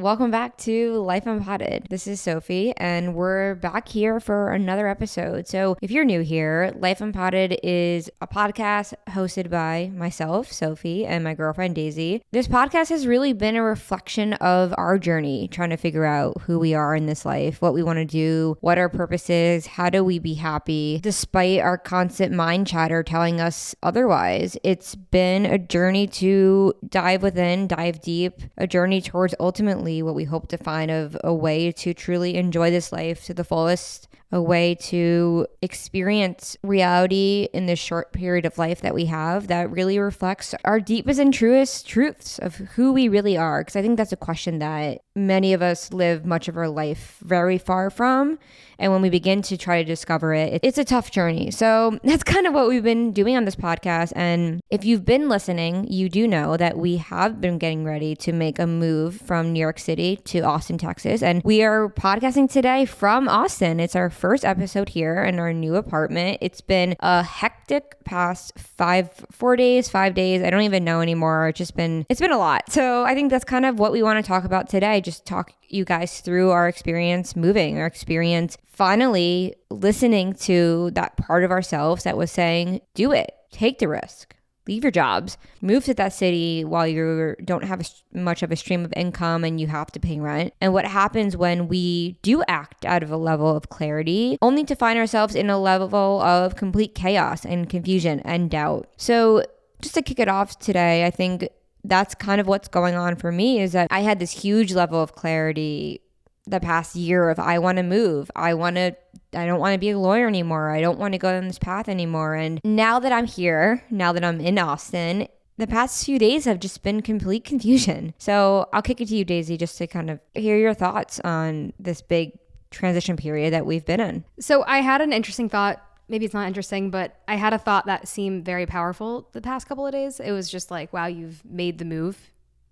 Welcome back to Life Unpotted. This is Sophie, and we're back here for another episode. So if you're new here, Life Unpotted is a podcast hosted by myself, Sophie, and my girlfriend, Daisy. This podcast has really been a reflection of our journey, trying to figure out who we are in this life, what we want to do, what our purpose is, how do we be happy, despite our constant mind chatter telling us otherwise. It's been a journey to dive within, dive deep, a journey towards ultimately what we hope to find of a way to truly enjoy this life to the fullest, a way to experience reality in this short period of life that we have that really reflects our deepest and truest truths of who we really are. Because I think that's a question that many of us live much of our life very far from. And when we begin to try to discover it, it's a tough journey. So that's kind of what we've been doing on this podcast. And if you've been listening, you do know that we have been getting ready to make a move from New York City to Austin, Texas. And we are podcasting today from Austin. It's our first episode here in our new apartment. It's been a hectic past 5 days. I don't even know anymore. It's been a lot. So I think that's kind of what we want to talk about today. Just talk you guys through our experience moving, our experience finally listening to that part of ourselves that was saying, do it, take the risk, leave your jobs, move to that city while you don't have much of a stream of income and you have to pay rent. And what happens when we do act out of a level of clarity, only to find ourselves in a level of complete chaos and confusion and doubt. So just to kick it off today, I think that's kind of what's going on for me, is that I had this huge level of clarity the past year of I want to move. I don't want to be a lawyer anymore. I don't want to go down this path anymore. And now that I'm here, now that I'm in Austin, the past few days have just been complete confusion. So I'll kick it to you, Daisy, just to kind of hear your thoughts on this big transition period that we've been in. So I had an interesting thought. Maybe it's not interesting, but I had a thought that seemed very powerful the past couple of days. It was just like, wow, you've made the move.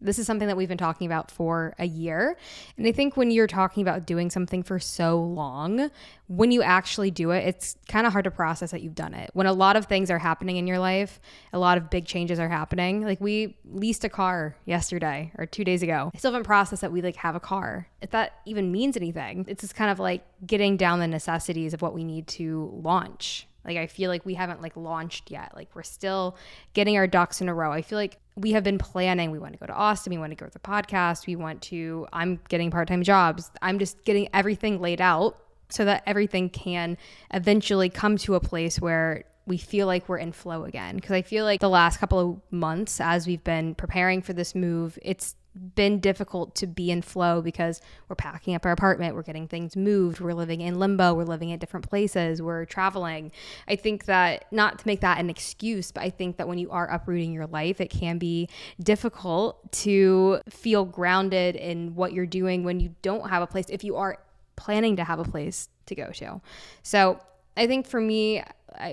This is something that we've been talking about for a year. And I think when you're talking about doing something for so long, when you actually do it, it's kind of hard to process that you've done it. When a lot of things are happening in your life, a lot of big changes are happening. Like we leased a car yesterday or 2 days ago. I still haven't processed that we have a car. If that even means anything, it's just kind of like getting down the necessities of what we need to launch. Like I feel like we haven't launched yet. Like we're still getting our ducks in a row. I feel like we have been planning. We want to go to Austin. We want to go to the podcast. I'm getting part-time jobs. I'm just getting everything laid out so that everything can eventually come to a place where we feel like we're in flow again. Because I feel like the last couple of months as we've been preparing for this move, it's been difficult to be in flow because we're packing up our apartment, we're getting things moved, we're living in limbo, we're living at different places, we're traveling. I think that, not to make that an excuse, but I think that when you are uprooting your life, it can be difficult to feel grounded in what you're doing when you don't have a place, if you are planning to have a place to go to. So I think for me,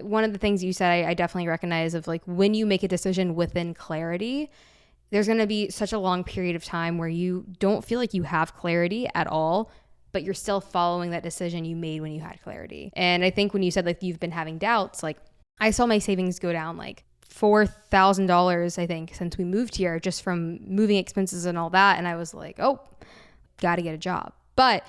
one of the things you said, I definitely recognize of when you make a decision within clarity, there's going to be such a long period of time where you don't feel like you have clarity at all, but you're still following that decision you made when you had clarity. And I think when you said you've been having doubts, I saw my savings go down $4,000, I think, since we moved here, just from moving expenses and all that. And I was like, oh, got to get a job. But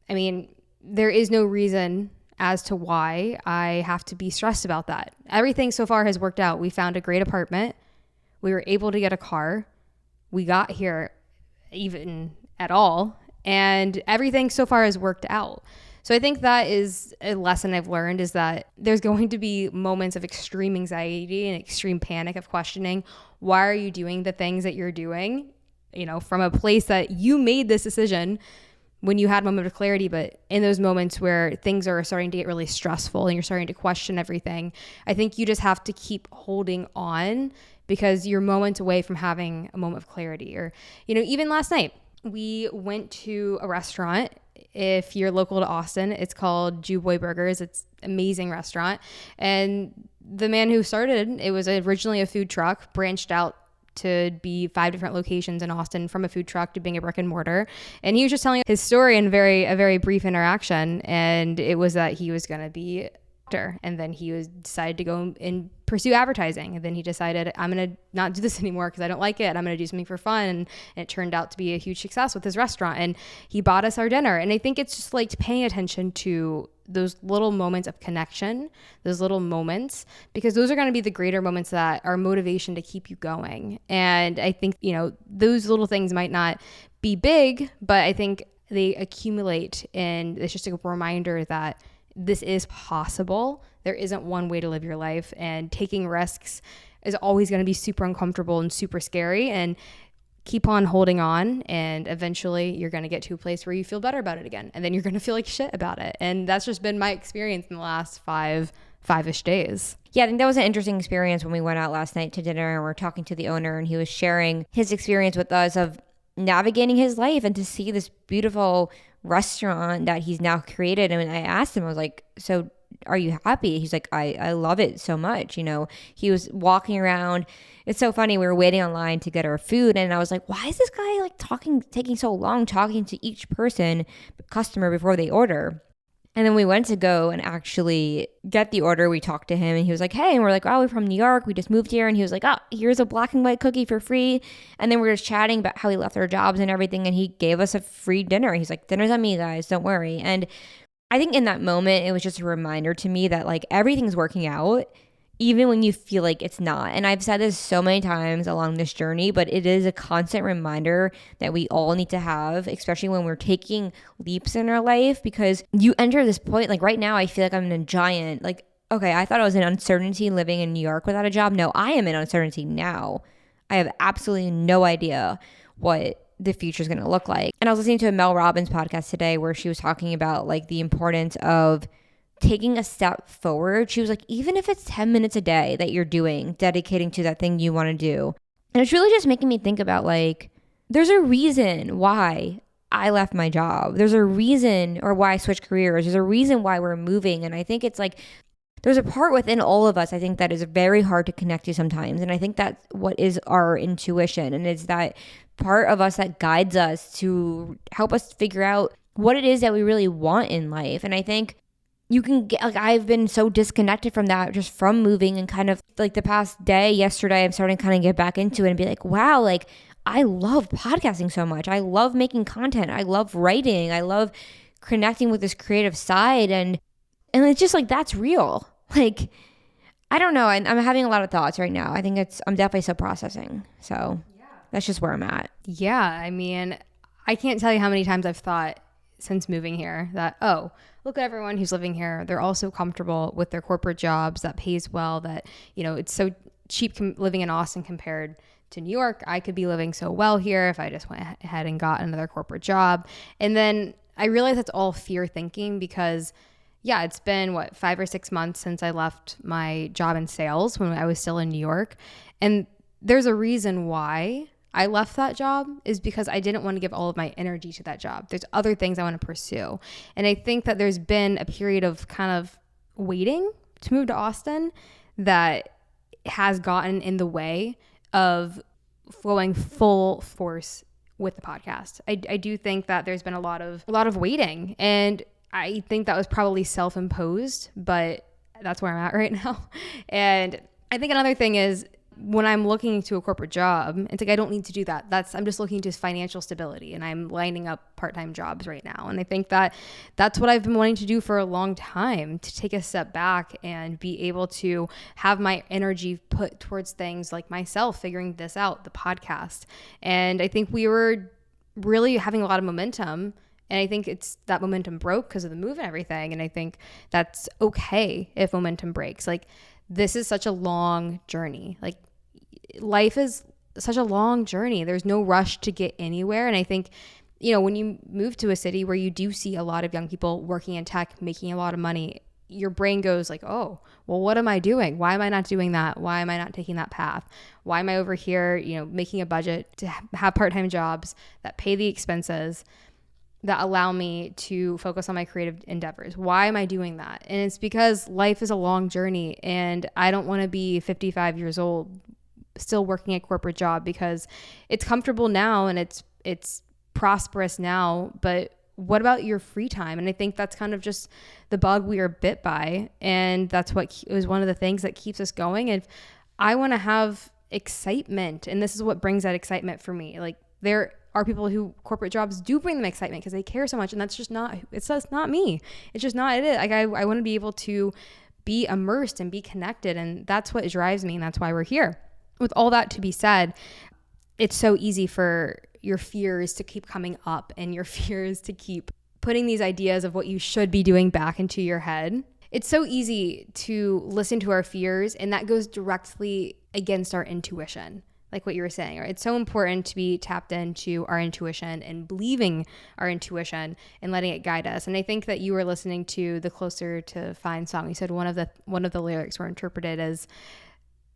I mean, there is no reason as to why I have to be stressed about that. Everything so far has worked out. We found a great apartment. We were able to get a car. We got here even at all. And everything so far has worked out. So I think that is a lesson I've learned, is that there's going to be moments of extreme anxiety and extreme panic of questioning, why are you doing the things that you're doing? From a place that you made this decision when you had a moment of clarity, but in those moments where things are starting to get really stressful and you're starting to question everything, I think you just have to keep holding on, because you're moments away from having a moment of clarity. Or, even last night, we went to a restaurant. If you're local to Austin, it's called Jew Boy Burgers. It's an amazing restaurant. And the man who started, it was originally a food truck, branched out to be 5 different locations in Austin, from a food truck to being a brick and mortar. And he was just telling his story in a very brief interaction. And it was that he was going to be and then he decided to go and pursue advertising, and then he decided, I'm gonna not do this anymore because I don't like it, I'm gonna do something for fun, and it turned out to be a huge success with his restaurant, and he bought us our dinner. And I think it's just like paying attention to those little moments of connection, those little moments, because those are going to be the greater moments that are motivation to keep you going. And I think, those little things might not be big, but I think they accumulate, and it's just a reminder that this is possible. There isn't one way to live your life, and taking risks is always going to be super uncomfortable and super scary, and keep on holding on, and eventually you're going to get to a place where you feel better about it again, and then you're going to feel like shit about it. And that's just been my experience in the last five-ish days. Yeah, I think that was an interesting experience when we went out last night to dinner and we're talking to the owner, and he was sharing his experience with us of navigating his life and to see this beautiful restaurant that he's now created. And I asked him, I was like, so are you happy? He's like, I love it so much. He was walking around. It's so funny. We were waiting online to get our food, and I was like, why is this guy taking so long talking to each customer before they order? And then we went to go and actually get the order. We talked to him, and he was like, hey, and we're like, oh, we're from New York. We just moved here. And he was like, oh, here's a black and white cookie for free. And then we were just chatting about how he left our jobs and everything. And he gave us a free dinner. He's like, dinner's on me, guys. Don't worry. And I think in that moment, it was just a reminder to me that everything's working out, even when you feel like it's not. And I've said this so many times along this journey, but it is a constant reminder that we all need to have, especially when we're taking leaps in our life, because you enter this point, right now, I feel like I'm in a giant, okay, I thought I was in uncertainty living in New York without a job. No, I am in uncertainty now. I have absolutely no idea what the future is going to look like. And I was listening to a Mel Robbins podcast today where she was talking about the importance of taking a step forward. She was like, even if it's 10 minutes a day that you're dedicating to that thing you want to do. And it's really just making me think about there's a reason why I left my job. There's a reason, or why I switched careers. There's a reason why we're moving. And I think it's there's a part within all of us, I think, that is very hard to connect to sometimes. And I think that's what is our intuition. And it's that part of us that guides us to help us figure out what it is that we really want in life. And I think you can get, I've been so disconnected from that just from moving, and kind of the past day, yesterday, I'm starting to kind of get back into it and be like, wow, I love podcasting so much. I love making content. I love writing. I love connecting with this creative side. And it's just that's real. I don't know. I'm having a lot of thoughts right now. I think I'm definitely still processing. So that's just where I'm at. Yeah. I mean, I can't tell you how many times I've thought since moving here that, oh, look at everyone who's living here. They're all so comfortable with their corporate jobs that pays well, that, it's so cheap living in Austin compared to New York. I could be living so well here if I just went ahead and got another corporate job. And then I realized that's all fear thinking, because it's been 5 or 6 months since I left my job in sales when I was still in New York. And there's a reason why I left that job, is because I didn't want to give all of my energy to that job. There's other things I want to pursue. And I think that there's been a period of kind of waiting to move to Austin that has gotten in the way of flowing full force with the podcast. I do think that there's been a lot of waiting, and I think that was probably self-imposed, but that's where I'm at right now. And I think another thing is, when I'm looking to a corporate job, it's I don't need to do that. I'm just looking to financial stability, and I'm lining up part-time jobs right now. And I think that that's what I've been wanting to do for a long time, to take a step back and be able to have my energy put towards things like myself, figuring this out, the podcast. And I think we were really having a lot of momentum. And I think it's that momentum broke because of the move and everything. And I think that's okay if momentum breaks. This is such a long journey. Life is such a long journey. There's no rush to get anywhere. And I think, when you move to a city where you do see a lot of young people working in tech, making a lot of money, your brain goes oh, well, what am I doing? Why am I not doing that? Why am I not taking that path? Why am I over here, making a budget to have part-time jobs that pay the expenses, that allow me to focus on my creative endeavors? Why am I doing that? And it's because life is a long journey, and I don't want to be 55 years old still working a corporate job, because it's comfortable now and it's prosperous now, but what about your free time? And I think that's kind of just the bug we are bit by. And that's what is one of the things that keeps us going. And I want to have excitement. And this is what brings that excitement for me. Like, there are people who corporate jobs do bring them excitement because they care so much. And that's just not, it's just not me. It's just not it. Like, I want to be able to be immersed and be connected. And that's what drives me. And that's why we're here. With all that to be said, it's so easy for your fears to keep coming up and your fears to keep putting these ideas of what you should be doing back into your head. It's so easy to listen to our fears, and that goes directly against our intuition, like what you were saying. Right? It's so important to be tapped into our intuition and believing our intuition and letting it guide us. And I think that you were listening to the Closer to Fine song. You said one of the lyrics were interpreted as,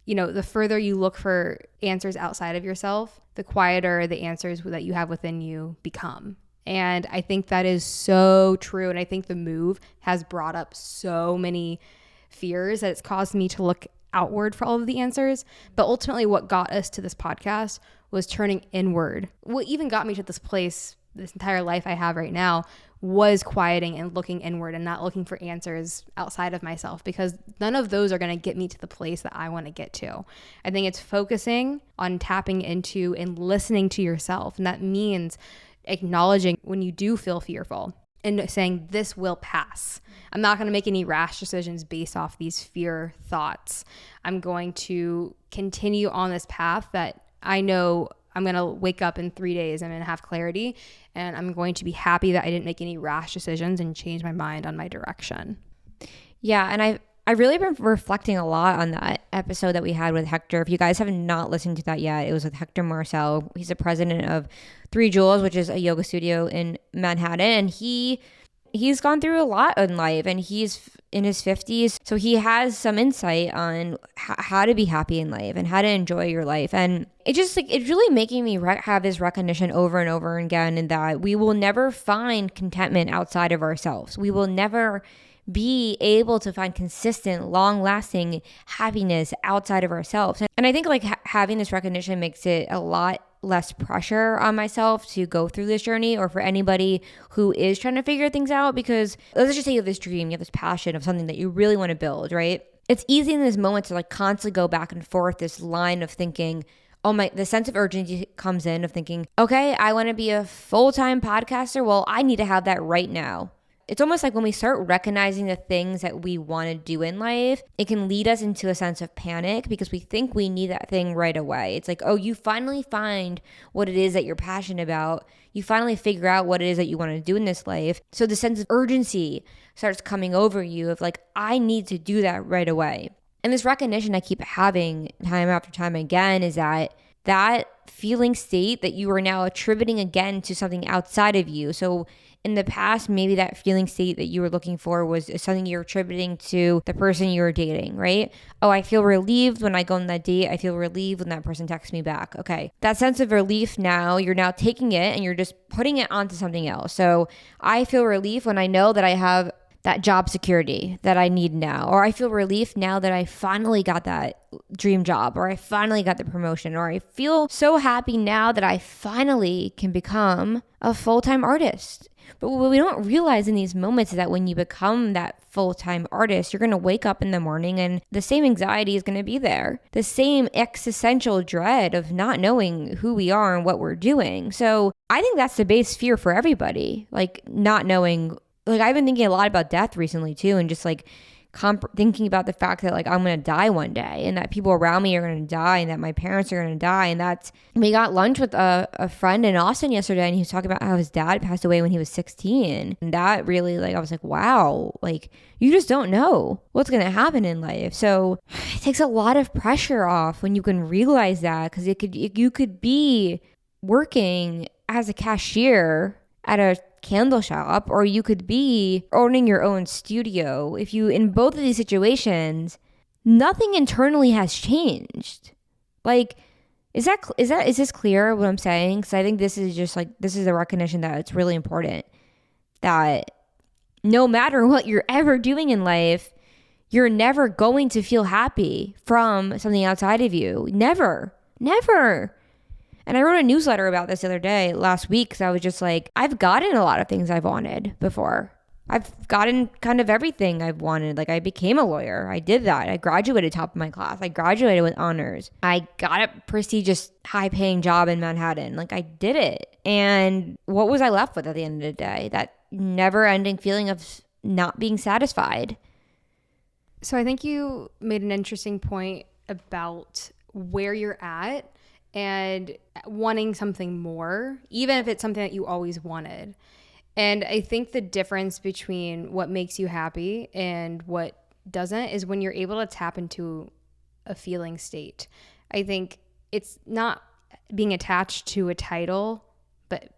you know, the further you look for answers outside of yourself, the quieter the answers that you have within you become. And I think that is so true. And I think the move has brought up so many fears that it's caused me to look outward for all of the answers. But ultimately what got us to this podcast was turning inward. What even got me to this place, this entire life I have right now, was quieting and looking inward and not looking for answers outside of myself, because none of those are going to get me to the place that I want to get to. I think it's focusing on tapping into and listening to yourself. And that means acknowledging when you do feel fearful and saying, this will pass. I'm not going to make any rash decisions based off these fear thoughts. I'm going to continue on this path that I know I'm going to wake up in 3 days. I'm going to have clarity, and I'm going to be happy that I didn't make any rash decisions and change my mind on my direction. Yeah. And I've really been reflecting a lot on that episode that we had with Hector. If you guys have not listened to that yet, it was with Hector Marcel. He's the president of 3 Jewels, which is a yoga studio in Manhattan. And he's gone through a lot in life, and he's in his 50s. So he has some insight on how to be happy in life and how to enjoy your life. And it just like, it's really making me have this recognition over and over again, in that we will never find contentment outside of ourselves. We will never be able to find consistent, long-lasting happiness outside of ourselves. And I think like having this recognition makes it a lot less pressure on myself to go through this journey, or for anybody who is trying to figure things out. Because let's just say you have this dream, you have this passion of something that you really want to build, right? It's easy in this moment to like constantly go back and forth this line of thinking, the sense of urgency comes in of thinking, okay, I want to be a full-time podcaster. Well, I need to have that right now. It's almost like when we start recognizing the things that we want to do in life, it can lead us into a sense of panic because we think we need that thing right away. It's like, oh, you finally find what it is that you're passionate about. You finally figure out what it is that you want to do in this life. So the sense of urgency starts coming over you of like, I need to do that right away. And this recognition I keep having time after time again is that feeling state that you are now attributing again to something outside of you. So in the past, maybe that feeling state that you were looking for was something you're attributing to the person you were dating, right? Oh, I feel relieved when I go on that date. I feel relieved when that person texts me back. Okay. That sense of relief now, you're now taking it and you're just putting it onto something else. So I feel relief when I know that I have that job security that I need now. Or I feel relief now that I finally got that dream job, or I finally got the promotion, or I feel so happy now that I finally can become a full-time artist. But what we don't realize in these moments is that when you become that full-time artist, you're going to wake up in the morning and the same anxiety is going to be there. The same existential dread of not knowing who we are and what we're doing. So I think that's the base fear for everybody, like not knowing. Like I've been thinking a lot about death recently too, and just like thinking about the fact that like I'm going to die one day, and that people around me are going to die, and that my parents are going to die. And that's, we got lunch with a friend in Austin yesterday, and he was talking about how his dad passed away when he was 16. And that really, like, I was like, wow, like you just don't know what's going to happen in life. So it takes a lot of pressure off when you can realize that, because you could be working as a cashier at a candle shop, or you could be owning your own studio. If you, in both of these situations, nothing internally has changed. Like, is this clear what I'm saying? Because I think this is just like, this is a recognition that it's really important that no matter what you're ever doing in life, you're never going to feel happy from something outside of you. Never. And I wrote a newsletter about this the other day, last week, because I was just like, I've gotten a lot of things I've wanted before. I've gotten kind of everything I've wanted. Like, I became a lawyer. I did that. I graduated top of my class. I graduated with honors. I got a prestigious, high-paying job in Manhattan. Like, I did it. And what was I left with at the end of the day? That never-ending feeling of not being satisfied. So I think you made an interesting point about where you're at and wanting something more, even if it's something that you always wanted. And I think the difference between what makes you happy and what doesn't is when you're able to tap into a feeling state. I think it's not being attached to a title, but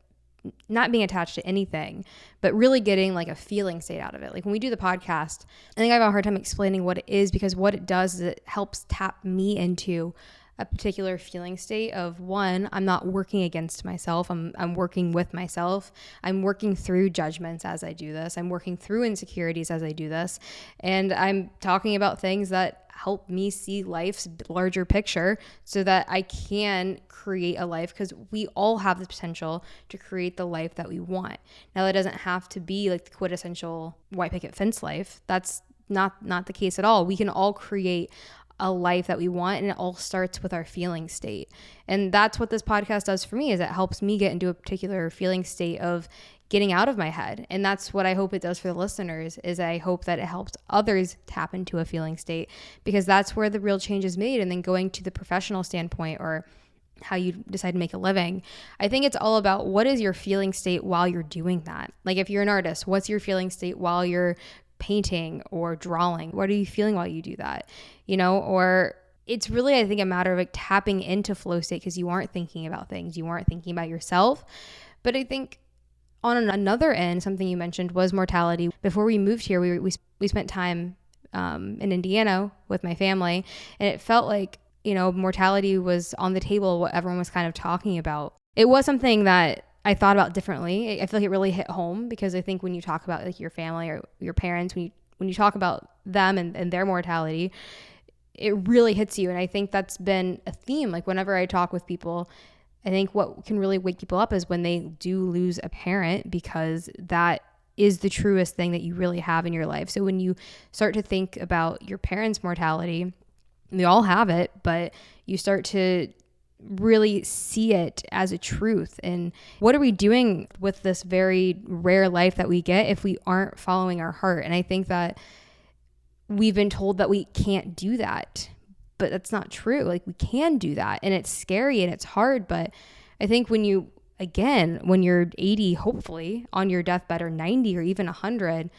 not being attached to anything, but really getting like a feeling state out of it. Like when we do the podcast, I think I have a hard time explaining what it is, because what it does is it helps tap me into a particular feeling state of, one, I'm not working against myself. I'm working with myself. I'm working through judgments as I do this. I'm working through insecurities as I do this. And I'm talking about things that help me see life's larger picture so that I can create a life, because we all have the potential to create the life that we want. Now, that doesn't have to be like the quintessential white picket fence life. That's not the case at all. We can all create a life that we want, and it all starts with our feeling state. And that's what this podcast does for me, is it helps me get into a particular feeling state of getting out of my head. And that's what I hope it does for the listeners, is I hope that it helps others tap into a feeling state, because that's where the real change is made. And then going to the professional standpoint, or how you decide to make a living, I think it's all about what is your feeling state while you're doing that. Like if you're an artist, what's your feeling state while you're painting or drawing? What are you feeling while you do that? Or it's really, I think, a matter of like tapping into flow state, because you aren't thinking about things. You aren't thinking about yourself. But I think on another end, something you mentioned was mortality. Before we moved here, we spent time in Indiana with my family, and it felt like, mortality was on the table, what everyone was kind of talking about. It was something that I thought about differently. I feel like it really hit home, because I think when you talk about like your family or your parents, when you talk about them and their mortality, it really hits you. And I think that's been a theme. Like whenever I talk with people, I think what can really wake people up is when they do lose a parent, because that is the truest thing that you really have in your life. So when you start to think about your parents' mortality, we all have it, but you start to really see it as a truth. And what are we doing with this very rare life that we get if we aren't following our heart? And I think that we've been told that we can't do that, but that's not true. Like we can do that, and it's scary and it's hard. But I think when you're 80, hopefully on your deathbed, or 90 or even 100,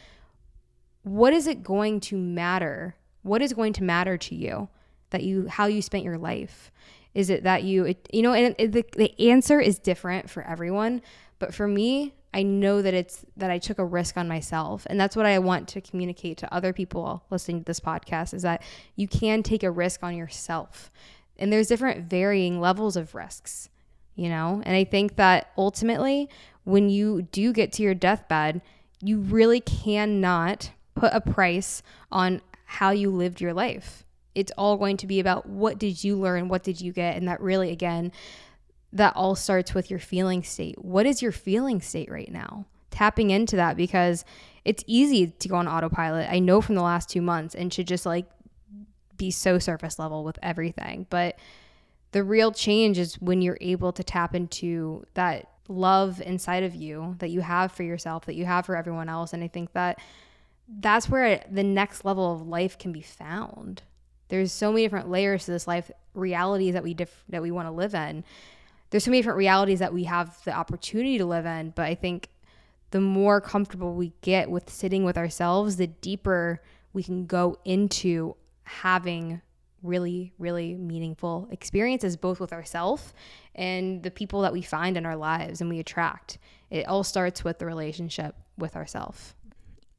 what is it going to matter? What is going to matter to you how you spent your life? Is it that the answer is different for everyone. But for me, I know that it's that I took a risk on myself. And that's what I want to communicate to other people listening to this podcast, is that you can take a risk on yourself. And there's different varying levels of risks, And I think that ultimately, when you do get to your deathbed, you really cannot put a price on how you lived your life. It's all going to be about what did you learn, what did you get? And that really, again, that all starts with your feeling state. What is your feeling state right now? Tapping into that, because it's easy to go on autopilot. I know from the last 2 months, and to just like be so surface level with everything. But the real change is when you're able to tap into that love inside of you that you have for yourself, that you have for everyone else. And I think that that's where the next level of life can be found. There's so many different layers to this life, realities that we want to live in. There's so many different realities that we have the opportunity to live in. But I think the more comfortable we get with sitting with ourselves, the deeper we can go into having really, really meaningful experiences, both with ourselves and the people that we find in our lives and we attract. It all starts with the relationship with ourselves.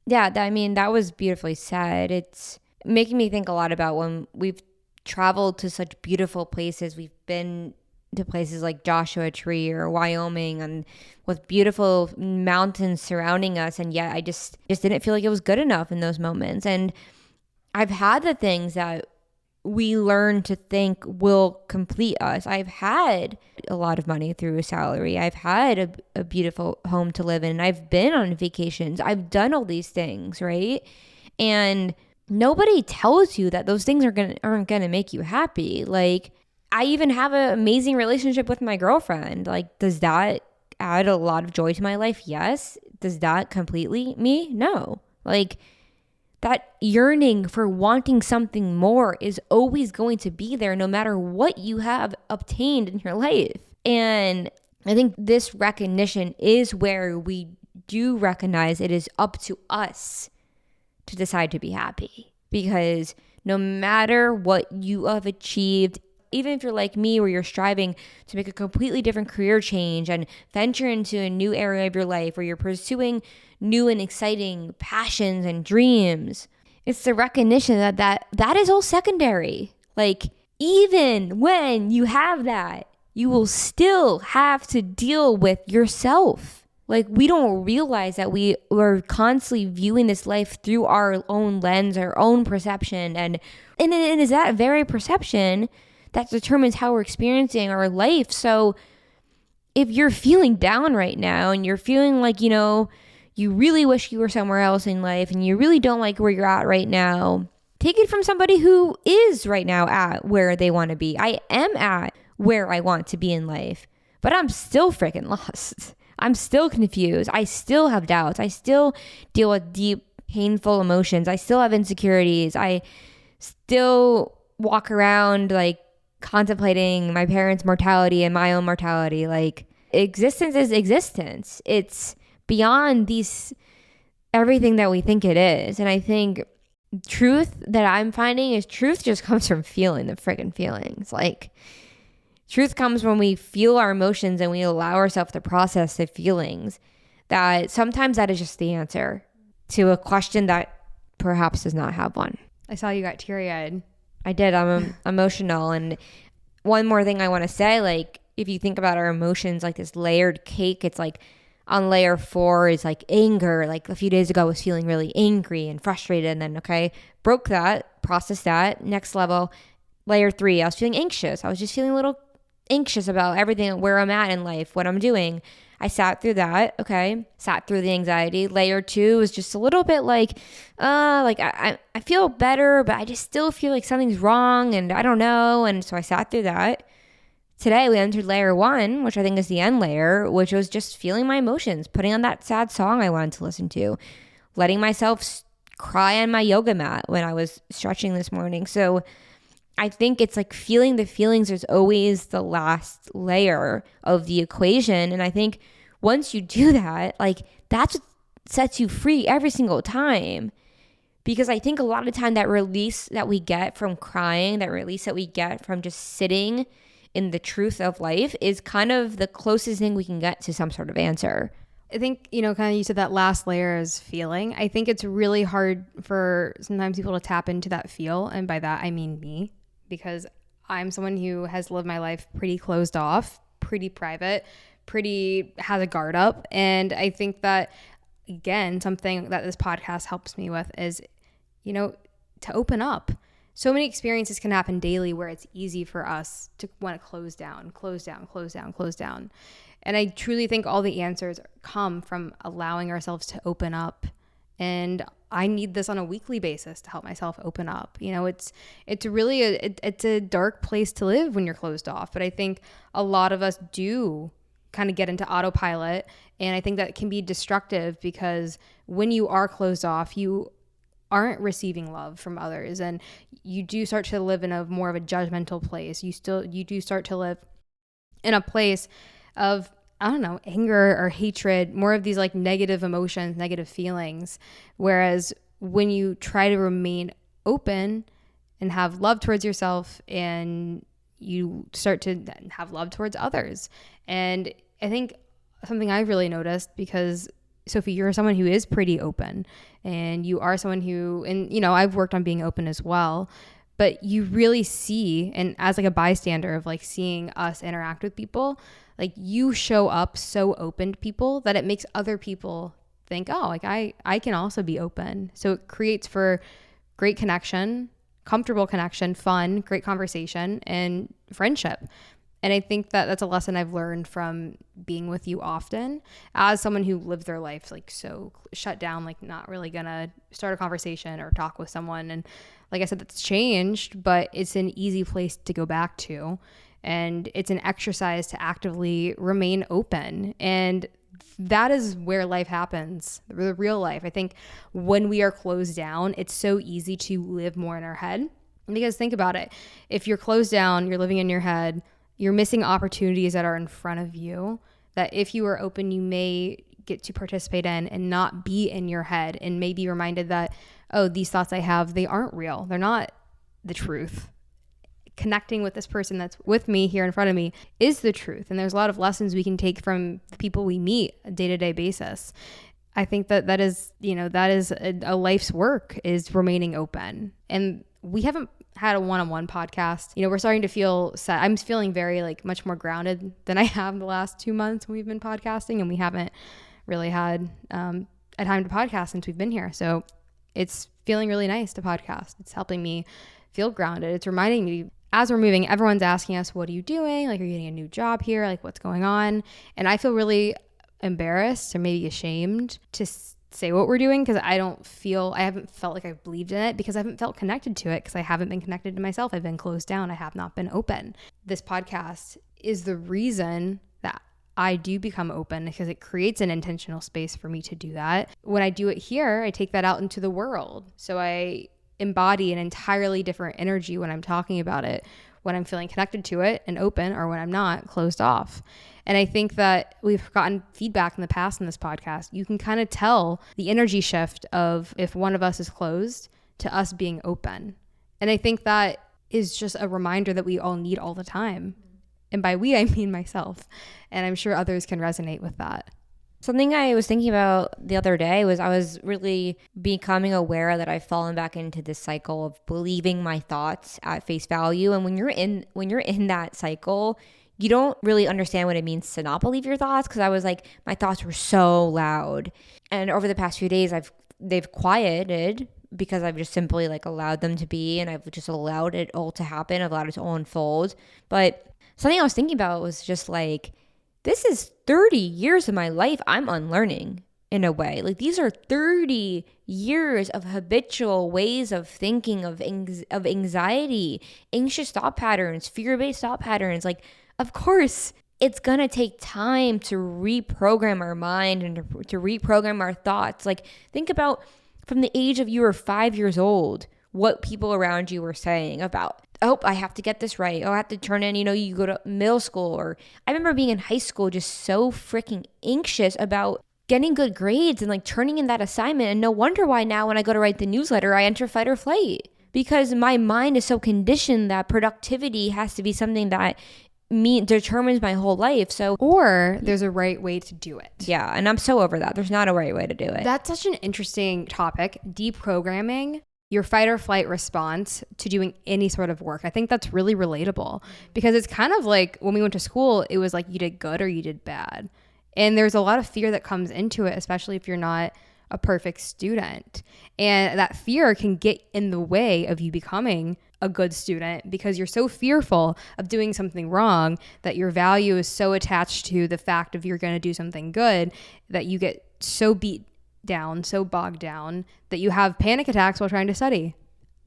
Yeah, that was beautifully said. It's making me think a lot about when we've traveled to such beautiful places. We've been to places like Joshua Tree or Wyoming, and with beautiful mountains surrounding us, and yet I just didn't feel like it was good enough in those moments. And I've had the things that we learn to think will complete us. I've had a lot of money through a salary. I've had a beautiful home to live in. I've been on vacations. I've done all these things, right? And nobody tells you that those things aren't gonna make you happy. Like, I even have an amazing relationship with my girlfriend. Like, does that add a lot of joy to my life? Yes. Does that completely me? No. Like, that yearning for wanting something more is always going to be there no matter what you have obtained in your life. And I think this recognition is where we do recognize it is up to us to decide to be happy. Because no matter what you have achieved, even if you're like me where you're striving to make a completely different career change and venture into a new area of your life where you're pursuing new and exciting passions and dreams, it's the recognition that is all secondary. Like, even when you have that, you will still have to deal with yourself. Like, we don't realize that we are constantly viewing this life through our own lens, our own perception. And it is that very perception that determines how we're experiencing our life. So if you're feeling down right now and you're feeling like, you really wish you were somewhere else in life and you really don't like where you're at right now, take it from somebody who is right now at where they want to be. I am at where I want to be in life, but I'm still freaking lost. I'm still confused. I still have doubts. I still deal with deep, painful emotions. I still have insecurities. I still walk around like contemplating my parents' mortality and my own mortality. Like, existence is existence. It's beyond everything that we think it is. And I think truth that I'm finding is truth just comes from feeling the freaking feelings. Like, truth comes when we feel our emotions and we allow ourselves to process the feelings. That sometimes that is just the answer to a question that perhaps does not have one. I saw you got teary-eyed. I did. I'm emotional. And one more thing I want to say, like, if you think about our emotions like this layered cake, it's like on layer 4 is like anger. Like, a few days ago I was feeling really angry and frustrated, and then, okay, broke that, processed that. Next level, layer 3, I was feeling anxious. I was just feeling a little anxious about everything, where I'm at in life, what I'm doing. I sat through that, okay, sat through the anxiety. Layer 2 was just a little bit like I feel better, but I just still feel like something's wrong and I don't know. And so I sat through that. Today we entered layer 1, which I think is the end layer, which was just feeling my emotions, putting on that sad song I wanted to listen to, letting myself cry on my yoga mat when I was stretching this morning. So I think it's like feeling the feelings is always the last layer of the equation. And I think once you do that, like, that's what sets you free every single time. Because I think a lot of the time that release that we get from crying, that release that we get from just sitting in the truth of life is kind of the closest thing we can get to some sort of answer. I think, kind of you said that last layer is feeling. I think it's really hard for sometimes people to tap into that feel. And by that, I mean me, because I'm someone who has lived my life pretty closed off, pretty private, has a guard up. And I think that, again, something that this podcast helps me with is, to open up. So many experiences can happen daily where it's easy for us to want to close down. And I truly think all the answers come from allowing ourselves to open up. And I need this on a weekly basis to help myself open up. It's really it's a dark place to live when you're closed off. But I think a lot of us do kind of get into autopilot. And I think that can be destructive, because when you are closed off, you aren't receiving love from others, and you do start to live in a more of a judgmental place. You do start to live in a place of, I don't know, anger or hatred, more of these like negative emotions, negative feelings. Whereas when you try to remain open and have love towards yourself, and you start to have love towards others. And I think something I've really noticed, because Sophie, you're someone who is pretty open, and you are someone who, and I've worked on being open as well, but you really see, and as like a bystander of like seeing us interact with people, like you show up so open to people that it makes other people think, oh, like I can also be open. So it creates for great connection, comfortable connection, fun, great conversation, and friendship. And I think that that's a lesson I've learned from being with you often as someone who lived their life like so shut down, like not really gonna start a conversation or talk with someone. And like I said, that's changed, but it's an easy place to go back to. And it's an exercise to actively remain open. And that is where life happens, the real life. I think when we are closed down, it's so easy to live more in our head. Because think about it. If you're closed down, you're living in your head, you're missing opportunities that are in front of you that if you are open, you may get to participate in and not be in your head and may be reminded that, oh, these thoughts I have, they aren't real. They're not the truth. Connecting with this person that's with me here in front of me is the truth. And there's a lot of lessons we can take from the people we meet on a day-to-day basis. I think that is, that is a life's work, is remaining open. And we haven't had a one-on-one podcast. We're starting to feel set. I'm feeling very much more grounded than I have the last 2 months when we've been podcasting, and we haven't really had a time to podcast since we've been here. So it's feeling really nice to podcast. It's helping me feel grounded. It's reminding me, as we're moving, everyone's asking us, what are you doing? Are you getting a new job here? What's going on? And I feel really embarrassed or maybe ashamed to say what we're doing because I haven't felt like I've believed in it because I haven't felt connected to it because I haven't been connected to myself. I've been closed down. I have not been open. This podcast is the reason that I do become open because it creates an intentional space for me to do that. When I do it here, I take that out into the world. So I embody an entirely different energy when I'm talking about it, when I'm feeling connected to it and open, or when I'm not, closed off. And I think that we've gotten feedback in the past in this podcast. You can kind of tell the energy shift of if one of us is closed to us being open. And I think that is just a reminder that we all need all the time. And by we, I mean myself. And I'm sure others can resonate with that. Something I was thinking about the other day was I was really becoming aware that I've fallen back into this cycle of believing my thoughts at face value. And when you're in that cycle, you don't really understand what it means to not believe your thoughts, because I was my thoughts were so loud. And over the past few days, they've quieted because I've just simply allowed them to be, and I've just allowed it all to happen. I've allowed it to all unfold. But something I was thinking about was just this is 30 years of my life I'm unlearning in a way. These are 30 years of habitual ways of thinking, of anxiety, anxious thought patterns, fear-based thought patterns. Of course, it's going to take time to reprogram our mind and to reprogram our thoughts. Think about from the age of you were 5 years old, what people around you were saying about, oh, I have to get this right. Oh, I have to turn in, you go to middle school. Or I remember being in high school just so freaking anxious about getting good grades and turning in that assignment. And no wonder why now when I go to write the newsletter, I enter fight or flight, because my mind is so conditioned that productivity has to be something that determines my whole life. Or there's a right way to do it. Yeah, and I'm so over that. There's not a right way to do it. That's such an interesting topic, deprogramming your fight or flight response to doing any sort of work. I think that's really relatable because it's kind of like when we went to school, it was you did good or you did bad. And there's a lot of fear that comes into it, especially if you're not a perfect student. And that fear can get in the way of you becoming a good student because you're so fearful of doing something wrong that your value is so attached to the fact of you're going to do something good that you get so beat down, so bogged down that you have panic attacks while trying to study.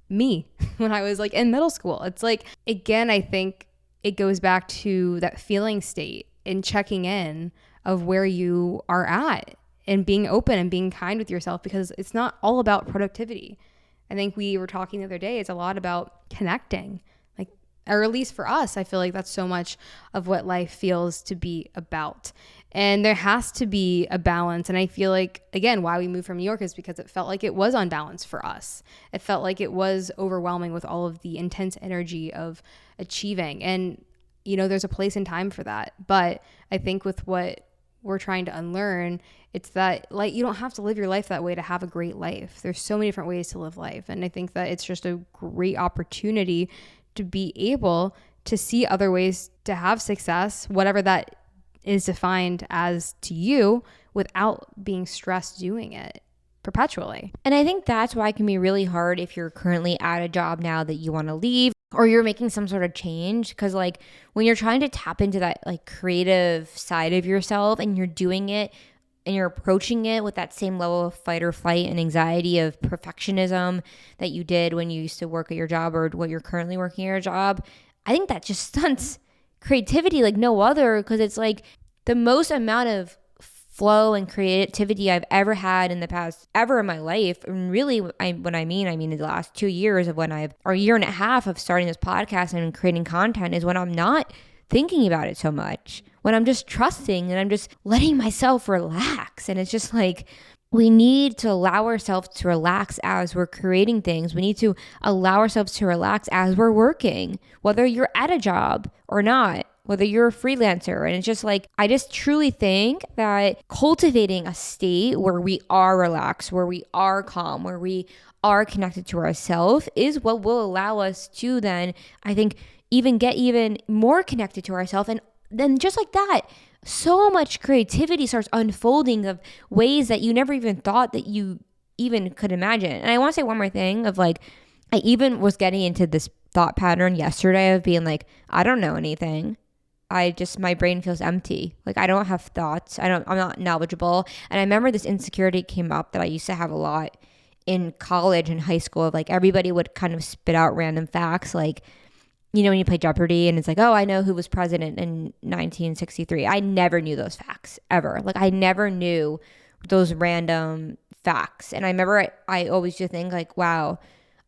Me, when I was in middle school, it's again, I think it goes back to that feeling state and checking in of where you are at and being open and being kind with yourself, because it's not all about productivity. I think we were talking the other day, it's a lot about connecting, or at least for us, I feel like that's so much of what life feels to be about. And there has to be a balance. And I feel again, why we moved from New York is because it felt like it was unbalanced for us. It felt like it was overwhelming with all of the intense energy of achieving. And, there's a place and time for that. But I think with what we're trying to unlearn, it's that you don't have to live your life that way to have a great life. There's so many different ways to live life. And I think that it's just a great opportunity to be able to see other ways to have success, whatever that is defined as to you, without being stressed doing it. perpetually. And I think that's why it can be really hard if you're currently at a job now that you want to leave, or you're making some sort of change. Because like when you're trying to tap into that like creative side of yourself and you're doing it and you're approaching it with that same level of fight or flight and anxiety of perfectionism that you did when you used to work at your job or what you're currently working at your job, I think that just stunts creativity like no other. Because it's like the most amount of flow and creativity I've ever had in the past ever in my life. And really, when I mean in the last 2 years of or a year and a half of starting this podcast and creating content is when I'm not thinking about it so much, when I'm just trusting and I'm just letting myself relax. And it's just like, we need to allow ourselves to relax as we're creating things. We need to allow ourselves to relax as we're working, whether you're at a job or not, whether you're a freelancer. And it's just like, I just truly think that cultivating a state where we are relaxed, where we are calm, where we are connected to ourselves is what will allow us to then, I think, even get even more connected to ourselves. And then just like that, so much creativity starts unfolding of ways that you never even thought that you even could imagine. And I want to say one more thing of like, I even was getting into this thought pattern yesterday of being like, I don't know anything. My brain feels empty. Like I don't have thoughts. I'm not knowledgeable. And I remember this insecurity came up that I used to have a lot in college and high school of like everybody would kind of spit out random facts. Like, you know, when you play Jeopardy and it's like, oh, I know who was president in 1963. I never knew those facts ever. Like I never knew those random facts. And I remember I always just think like, wow,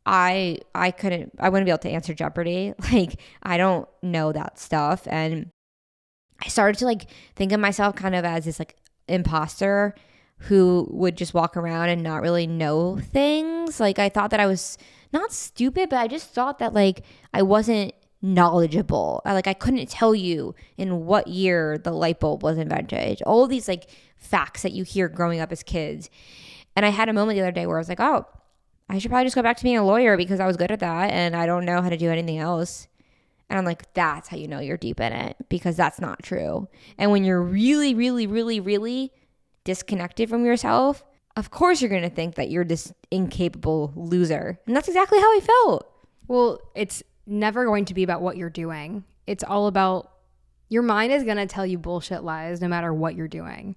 I wouldn't be able to answer Jeopardy. Like I don't know that stuff. And I started to like think of myself kind of as this like imposter who would just walk around and not really know things. Like I thought that I was not stupid, but I just thought that like I wasn't knowledgeable. I couldn't tell you in what year the light bulb was invented. All these like facts that you hear growing up as kids. And I had a moment the other day where I was like, oh, I should probably just go back to being a lawyer because I was good at that and I don't know how to do anything else. And I'm like, that's how you know you're deep in it, because that's not true. And when you're really, really, really, really disconnected from yourself, of course you're going to think that you're this incapable loser. And that's exactly how I felt. Well, it's never going to be about what you're doing. It's all about, your mind is going to tell you bullshit lies no matter what you're doing.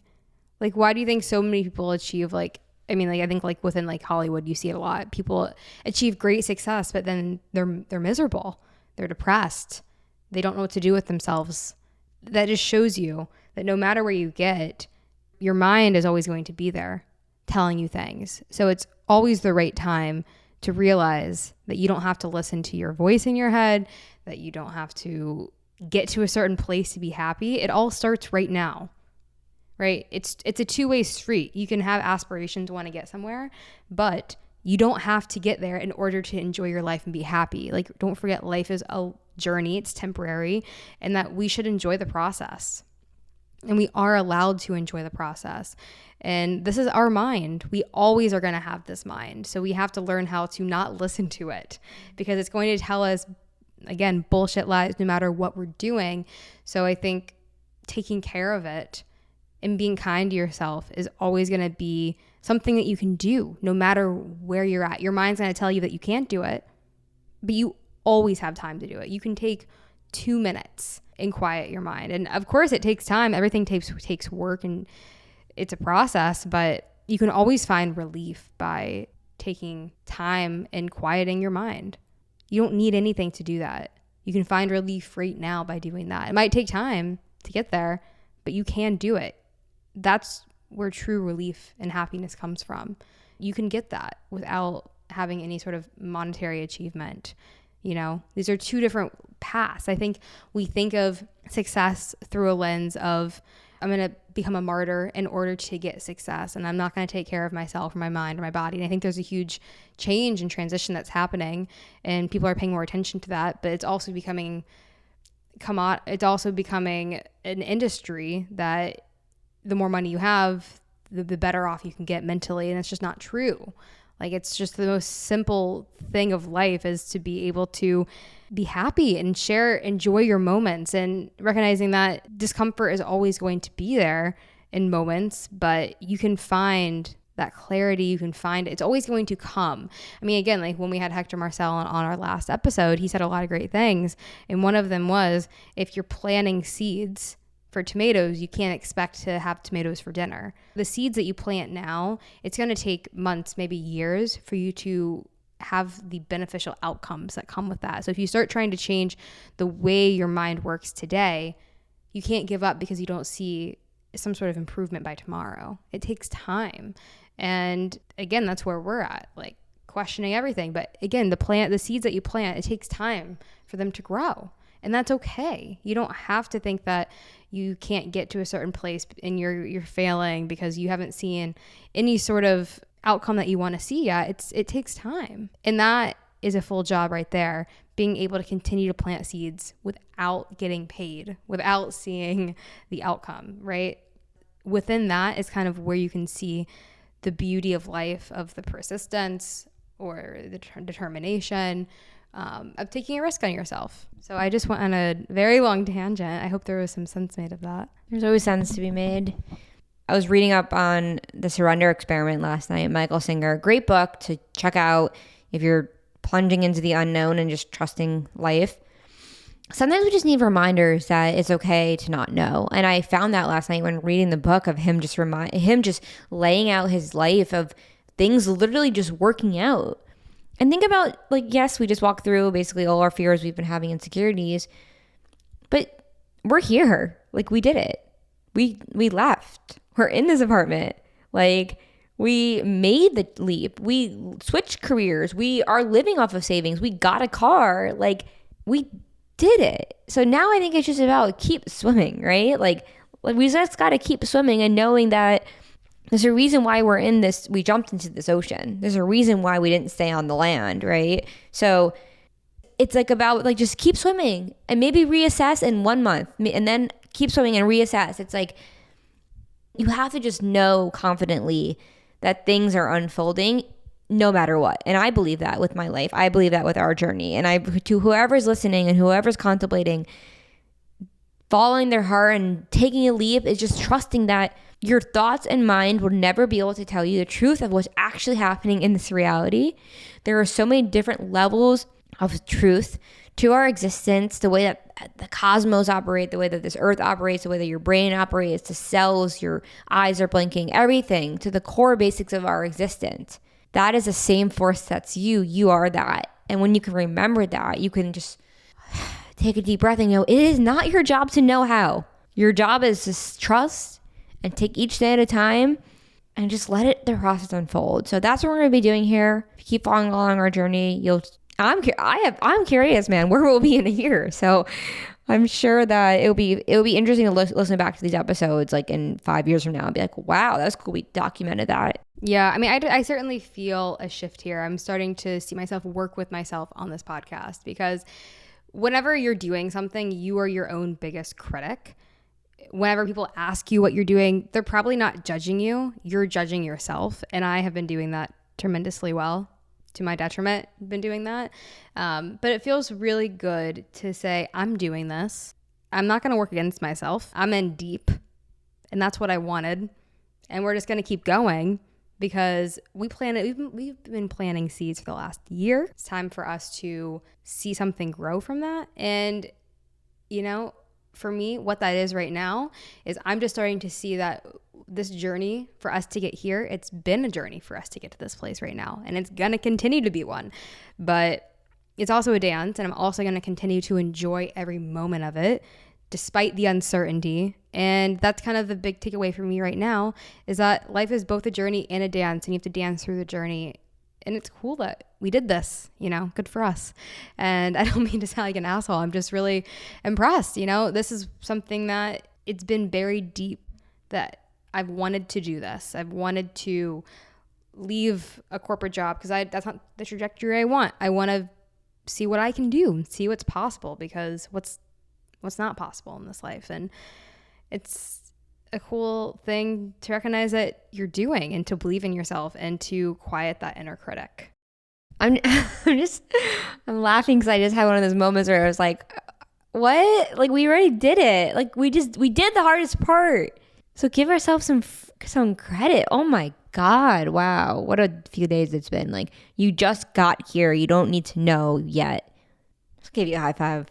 Like, why do you think so many people achieve I think like within like Hollywood, you see it a lot. People achieve great success, but then they're miserable. They're depressed. They don't know what to do with themselves. That just shows you that no matter where you get, your mind is always going to be there telling you things. So it's always the right time to realize that you don't have to listen to your voice in your head, that you don't have to get to a certain place to be happy. It all starts right now. Right? It's a two-way street. You can have aspirations to want to get somewhere, but you don't have to get there in order to enjoy your life and be happy. Like, don't forget, life is a journey. It's temporary, and that we should enjoy the process. And we are allowed to enjoy the process. And this is our mind. We always are going to have this mind. So we have to learn how to not listen to it, because it's going to tell us, again, bullshit lies no matter what we're doing. So I think taking care of it and being kind to yourself is always going to be something that you can do no matter where you're at. Your mind's going to tell you that you can't do it, but you always have time to do it. You can take 2 minutes and quiet your mind. And of course it takes time. Everything takes work and it's a process, but you can always find relief by taking time and quieting your mind. You don't need anything to do that. You can find relief right now by doing that. It might take time to get there, but you can do it. That's where true relief and happiness comes from. You can get that without having any sort of monetary achievement. You know, these are two different paths. I think we think of success through a lens of, I'm going to become a martyr in order to get success, and I'm not going to take care of myself or my mind or my body. And I think there's a huge change and transition that's happening, and people are paying more attention to that, but it's also becoming an industry that the more money you have, the better off you can get mentally. And it's just not true. Like, it's just the most simple thing of life is to be able to be happy and enjoy your moments, and recognizing that discomfort is always going to be there in moments, but you can find that clarity, you can find it. It's always going to come. I mean, again, like when we had Hector Marcel on our last episode, he said a lot of great things. And one of them was, if you're planting seeds for tomatoes, you can't expect to have tomatoes for dinner. The seeds that you plant now, it's going to take months, maybe years for you to have the beneficial outcomes that come with that. So if you start trying to change the way your mind works today, you can't give up because you don't see some sort of improvement by tomorrow. It takes time. And again, that's where we're at, like questioning everything. But again, the seeds that you plant, it takes time for them to grow. And that's okay. You don't have to think that you can't get to a certain place and you're failing because you haven't seen any sort of outcome that you want to see yet. It takes time. And that is a full job right there. Being able to continue to plant seeds without getting paid, without seeing the outcome, right? Within that is kind of where you can see the beauty of life, of the persistence or the determination, of taking a risk on yourself. So I just went on a very long tangent. I hope there was some sense made of that. There's always sense to be made. I was reading up on the Surrender Experiment last night, Michael Singer. Great book to check out if you're plunging into the unknown and just trusting life. Sometimes we just need reminders that it's okay to not know. And I found that last night when reading the book of him just laying out his life of things literally just working out. And think about, like, yes, we just walked through basically all our fears we've been having, insecurities, but we're here. Like, we did it. We left. We're in this apartment. Like, we made the leap. We switched careers. We are living off of savings. We got a car. Like, we did it. So now I think it's just about keep swimming, right? Like we just got to keep swimming and knowing that there's a reason why we're in this. We jumped into this ocean. There's a reason why we didn't stay on the land, right? So it's like about like just keep swimming and maybe reassess in 1 month and then keep swimming and reassess. It's like you have to just know confidently that things are unfolding no matter what. And I believe that with my life. I believe that with our journey. And to whoever's listening and whoever's contemplating, following their heart and taking a leap is just trusting that your thoughts and mind will never be able to tell you the truth of what's actually happening in this reality. There are so many different levels of truth to our existence, the way that the cosmos operate, the way that this earth operates, the way that your brain operates, the cells, your eyes are blinking, everything to the core basics of our existence. That is the same force that's you. You are that. And when you can remember that, you can just take a deep breath and go, it is not your job to know how. Your job is to trust and take each day at a time and just let the process unfold. So that's what we're going to be doing here. If you keep following along our journey, I'm curious, man, where we'll be in a year. So I'm sure that it'll be interesting to listen back to these episodes like in 5 years from now and be like, wow, that was cool. We documented that. Yeah, I mean, I certainly feel a shift here. I'm starting to see myself work with myself on this podcast because whenever you're doing something, you are your own biggest critic. Whenever people ask you what you're doing, they're probably not judging you. You're judging yourself. And I have been doing that tremendously well. To my detriment, been doing that. But it feels really good to say, I'm doing this. I'm not going to work against myself. I'm in deep. And that's what I wanted. And we're just going to keep going because we've been planting seeds for the last year. It's time for us to see something grow from that. And, you know, for me, what that is right now is I'm just starting to see that this journey for us to get here, it's been a journey for us to get to this place right now. And it's going to continue to be one. But it's also a dance. And I'm also going to continue to enjoy every moment of it, despite the uncertainty. And that's kind of the big takeaway for me right now is that life is both a journey and a dance. And you have to dance through the journey. And it's cool that we did this, you know, good for us. And I don't mean to sound like an asshole. I'm just really impressed. You know, this is something that it's been buried deep that I've wanted to do this. I've wanted to leave a corporate job because that's not the trajectory I want. I want to see what I can do, see what's possible because what's not possible in this life. And it's a cool thing to recognize that you're doing and to believe in yourself and to quiet that inner critic. I'm laughing because I just had one of those moments where I was like, what? Like we already did it. Like we did the hardest part. So give ourselves some credit. Oh my God. Wow. What a few days it's been. Like, you just got here. You don't need to know yet. Just give you a high five.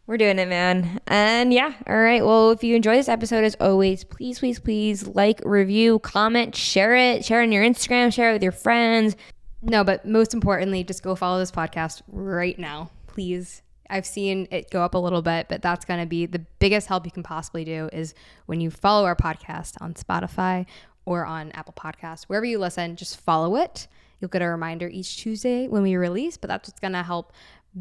We're doing it, man. And yeah. All right. Well, if you enjoy this episode, as always, please, please, please like, review, comment, share it. Share it on your Instagram. Share it with your friends. No, but most importantly, just go follow this podcast right now, please. I've seen it go up a little bit, but that's going to be the biggest help you can possibly do is when you follow our podcast on Spotify or on Apple Podcasts, wherever you listen, just follow it. You'll get a reminder each Tuesday when we release, but that's what's going to help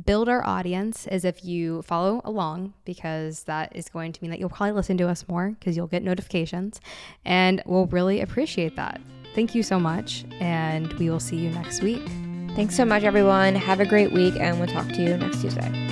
build our audience is if you follow along, because that is going to mean that you'll probably listen to us more because you'll get notifications, and we'll really appreciate that. Thank you so much, and we will see you next week. Thanks so much, everyone. Have a great week, and we'll talk to you next Tuesday.